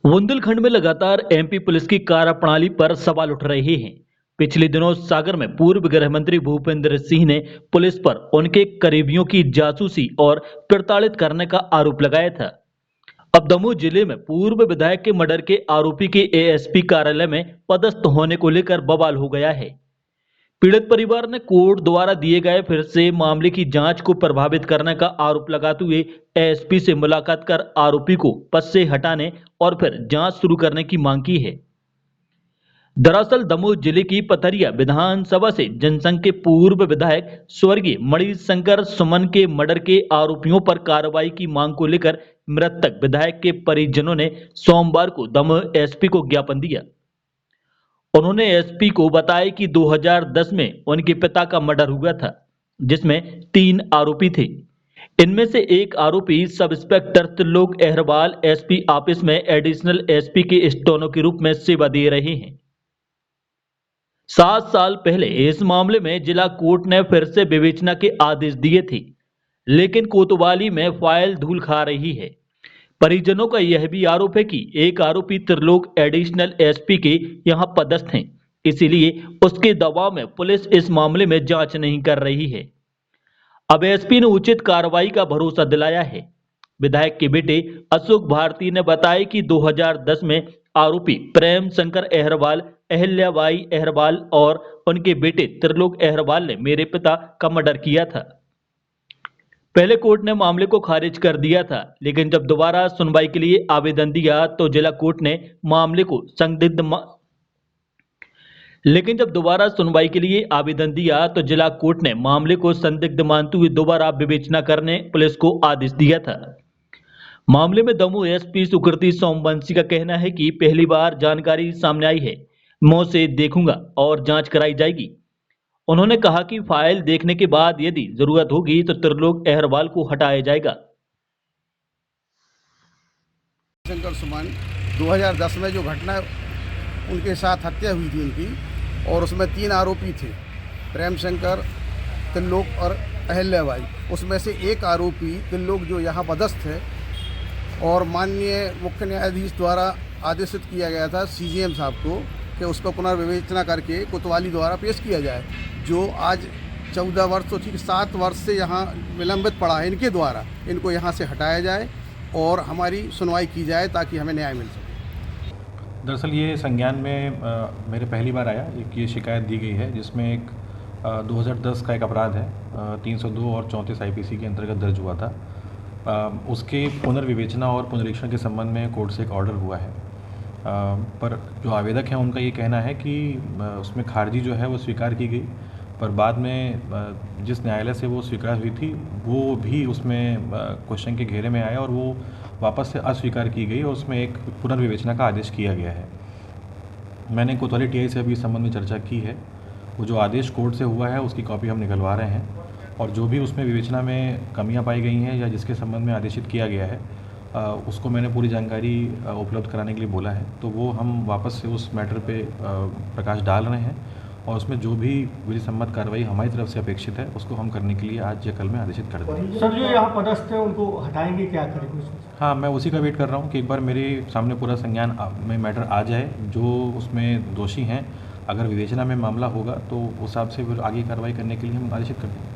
बुंदेलखंड में लगातार MP police की कार्यप्रणाली पर सवाल उठ रहे हैं। पिछले दिनों सागर में पूर्व गृह मंत्री भूपेंद्र सिंह ने पुलिस पर उनके करीबियों की जासूसी और प्रताड़ित करने का आरोप लगाया था। अब दमोह जिले में पूर्व विधायक के मर्डर के आरोपी के एएसपी कार्यालय में पदस्थ होने को लेकर बवाल हो गया है। पीड़ित परिवार ने कोर्ट द्वारा दिए गए फिर से मामले की जांच को प्रभावित करने का आरोप लगाते हुए एएसपी से मुलाकात कर आरोपी को पद से हटाने और फिर जांच शुरू करने की मांग की है। दरअसल दमोह जिले की पथरिया विधानसभा से जनसंघ के पूर्व विधायक स्वर्गीय मणिशंकर सुमन के मर्डर के आरोपियों पर कार्रवाई की मांग को लेकर मृतक विधायक के परिजनों ने सोमवार को दमोह एसपी को ज्ञापन दिया। उन्होंने एसपी को बताया कि 2010 में उनके पिता का मर्डर हुआ था, जिसमें 3 आरोपी थे। इनमें से एक आरोपी sub inspector Trilok Aharwal SP office में एडिशनल एसपी के स्टोनो के रूप में सेवा दे रहे हैं। 7 साल पहले इस मामले में जिला कोर्ट ने फिर से विवेचना के आदेश दिए थे, लेकिन कोतवाली में फाइल धूल खा रही है। परिजनों का यह भी आरोप है कि एक आरोपी त्रिलोक एडिशनल एसपी के यहां पदस्थ हैं, इसीलिए उसके दबाव में पुलिस इस मामले में जांच नहीं कर रही है। अब एसपी ने उचित कार्रवाई का भरोसा दिलाया है। विधायक के बेटे अशोक भारती ने बताया कि 2010 में आरोपी प्रेम शंकर अहरवाल, अहिल्याबाई अहरवाल और उनके बेटे त्रिलोक अहरवाल ने मेरे पिता का मर्डर किया था। पहले कोर्ट ने मामले को खारिज कर दिया था, लेकिन जब दोबारा सुनवाई के लिए आवेदन दिया तो जिला कोर्ट ने मामले को संदिग्ध मानते हुए दोबारा विवेचना करने पुलिस को आदेश दिया था। मामले में दमोह एसपी सुकृति सोमवंशी का कहना है कि पहली बार जानकारी सामने आई है, मैं उसे देखूंगा और जांच कराई जाएगी। उन्होंने कहा कि फाइल देखने के बाद यदि जरूरत होगी तो त्रिलोक अहरवाल को हटाया जाएगा। शंकर सुमन 2010 में जो घटना उनके साथ हत्या हुई थी उनकी, और उसमें 3 आरोपी थे, प्रेम शंकर, त्रिलोक और अहिल्याबाई। उसमें से एक आरोपी त्रिलोक जो यहाँ पदस्थ है और माननीय मुख्य न्यायाधीश द्वारा आदेशित किया गया था सीजीएम साहब को कि उसको पुनर्विवेचना करके कोतवाली द्वारा पेश किया जाए, जो आज 14 वर्ष तो ठीक 7 वर्ष से यहाँ विलंबित पड़ा है। इनके द्वारा इनको यहाँ से हटाया जाए और हमारी सुनवाई की जाए ताकि हमें न्याय मिल सके। दरअसल ये संज्ञान में मेरे पहली बार आया एक ये शिकायत दी गई है, जिसमें एक 2010 का एक अपराध है 302 और 34 आईपीसी के अंतर्गत दर्ज हुआ था। उसके पुनर्विवेचना और पुनरीक्षण के संबंध में कोर्ट से एक ऑर्डर हुआ है, पर जो आवेदक हैं उनका ये कहना है कि उसमें खारिजी जो है वो स्वीकार की गई, पर बाद में जिस न्यायालय से वो स्वीकार हुई थी वो भी उसमें क्वेश्चन के घेरे में आया और वो वापस से अस्वीकार की गई और उसमें एक पुनर्विवेचना का आदेश किया गया है। मैंने कोतवाली टीआई से अभी इस संबंध में चर्चा की है। वो जो आदेश कोर्ट से हुआ है उसकी कॉपी हम निकलवा रहे हैं और जो भी उसमें विवेचना में कमियां पाई गई हैं या जिसके संबंध में आदेशित किया गया है उसको मैंने पूरी जानकारी उपलब्ध कराने के लिए बोला है। तो वो हम वापस से उस मैटर पे प्रकाश डाल रहे हैं और उसमें जो भी विधि सम्मत कार्रवाई हमारी तरफ से अपेक्षित है उसको हम करने के लिए आज या कल में आदेशित कर देंगे। सर, जो यहाँ पदस्थ है उनको हटाएंगे, क्या करेंगे? हाँ, मैं उसी का वेट कर रहा हूँ कि एक बार मेरे सामने पूरा संज्ञान में मैटर आ जाए, जो उसमें दोषी हैं अगर विवेचना में मामला होगा तो उस हिसाब से फिर आगे कार्रवाई करने के लिए हम आदेशित कर देंगे।